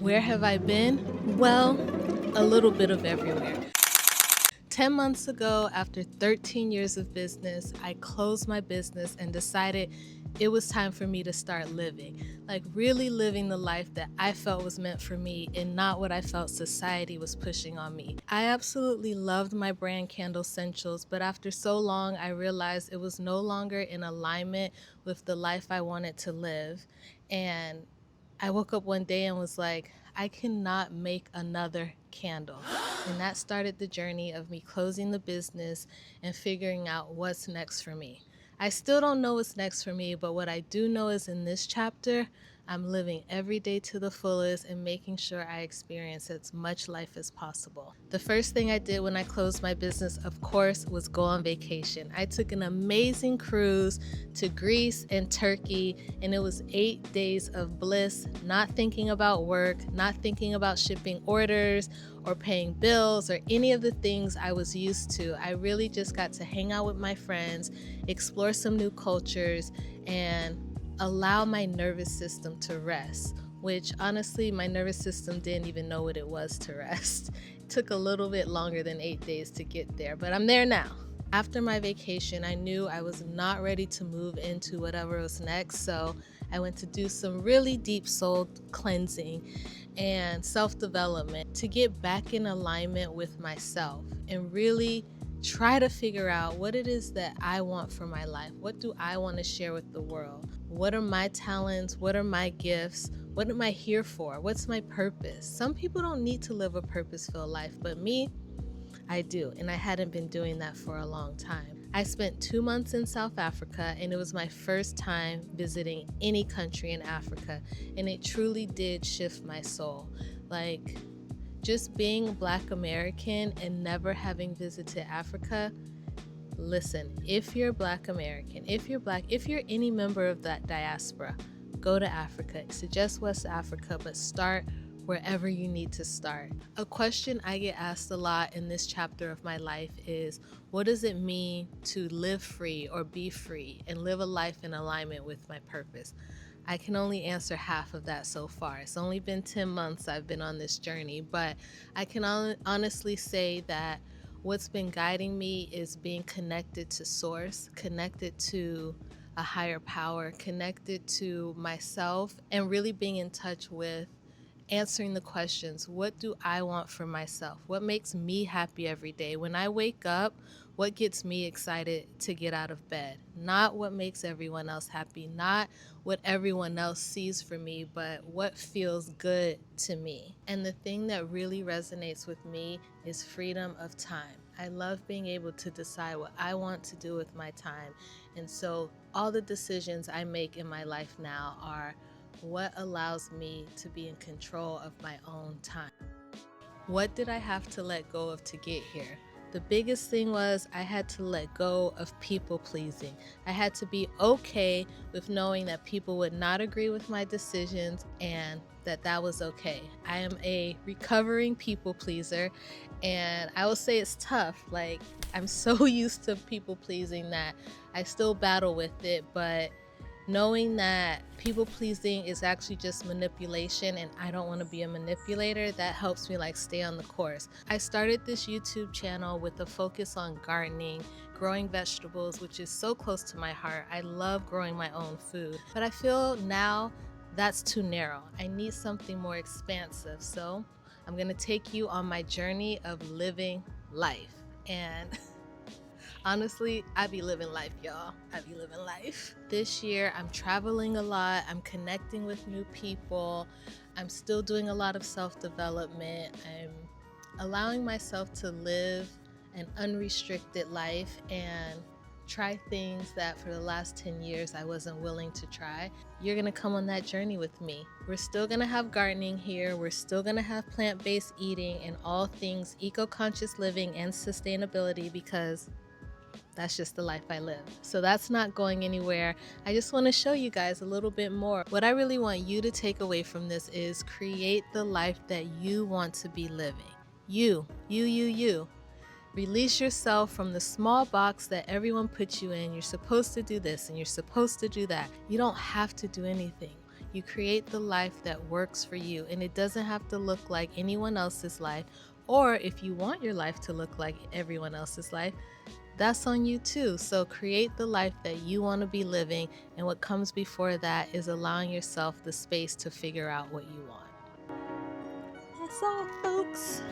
Where have I been? Well, a little bit of everywhere. 10 months ago, after 13 years of business, I closed my business and decided it was time for me to start living. Like really living the life that I felt was meant for me and not what I felt society was pushing on me. I absolutely loved my brand Candlessentials, but after so long, I realized it was no longer in alignment with the life I wanted to live. And I woke up one day and was like, I cannot make another candle. And that started the journey of me closing the business and figuring out what's next for me. I still don't know what's next for me, but what I do know is in this chapter, I'm living every day to the fullest and making sure I experience as much life as possible. The first thing I did when I closed my business, of course, was go on vacation. I took an amazing cruise to Greece and Turkey, and it was 8 days of bliss, not thinking about work, not thinking about shipping orders or paying bills or any of the things I was used to. I really just got to hang out with my friends, explore some new cultures, and allow my nervous system to rest, which honestly, my nervous system didn't even know what it was to rest. It took a little bit longer than 8 days to get there, but I'm there now. After my vacation, I knew I was not ready to move into whatever was next, so I went to do some really deep soul cleansing and self-development to get back in alignment with myself and really try to figure out what it is that I want for my life. What do I want to share with the world? What are my talents? What are my gifts? What am I here for? What's my purpose? Some people don't need to live a purpose-filled life, but me, I do, and I hadn't been doing that for a long time. I spent 2 months in South Africa, and it was my first time visiting any country in Africa, and it truly did shift my soul. Like, just being Black American and never having visited Africa, listen, if you're Black American, if you're Black, if you're any member of that diaspora, go to Africa. Suggest West Africa, but start wherever you need to start. A question I get asked a lot in this chapter of my life is, what does it mean to live free or be free and live a life in alignment with my purpose? I can only answer half of that so far. It's only been 10 months I've been on this journey, but I can honestly say that what's been guiding me is being connected to source, connected to a higher power, connected to myself, and really being in touch with answering the questions. What do I want for myself? What makes me happy every day? When I wake up, what gets me excited to get out of bed? Not what makes everyone else happy, not what everyone else sees for me, but what feels good to me. And the thing that really resonates with me is freedom of time. I love being able to decide what I want to do with my time. And so all the decisions I make in my life now are what allows me to be in control of my own time. What did I have to let go of to get here? The biggest thing was I had to let go of people pleasing. I had to be okay with knowing that people would not agree with my decisions and that was okay. I am a recovering people pleaser, and I will say it's tough. Like, I'm so used to people pleasing that I still battle with it, but knowing that people pleasing is actually just manipulation and I don't want to be a manipulator, that helps me like stay on the course. I started this YouTube channel with a focus on gardening, growing vegetables, which is so close to my heart. I love growing my own food, but I feel now that's too narrow. I need something more expansive. So I'm going to take you on my journey of living life. And honestly, I be living life, y'all. I be living life. This year, I'm traveling a lot. I'm connecting with new people. I'm still doing a lot of self-development. I'm allowing myself to live an unrestricted life and try things that for the last 10 years I wasn't willing to try. You're gonna come on that journey with me. We're still gonna have gardening here. We're still gonna have plant-based eating and all things eco-conscious living and sustainability, because that's just the life I live. So that's not going anywhere. I just want to show you guys a little bit more. What I really want you to take away from this is create the life that you want to be living. You. Release yourself from the small box that everyone puts you in. You're supposed to do this and you're supposed to do that. You don't have to do anything. You create the life that works for you, and it doesn't have to look like anyone else's life. Or if you want your life to look like everyone else's life, that's on you too. So create the life that you want to be living, and what comes before that is allowing yourself the space to figure out what you want. That's all, folks.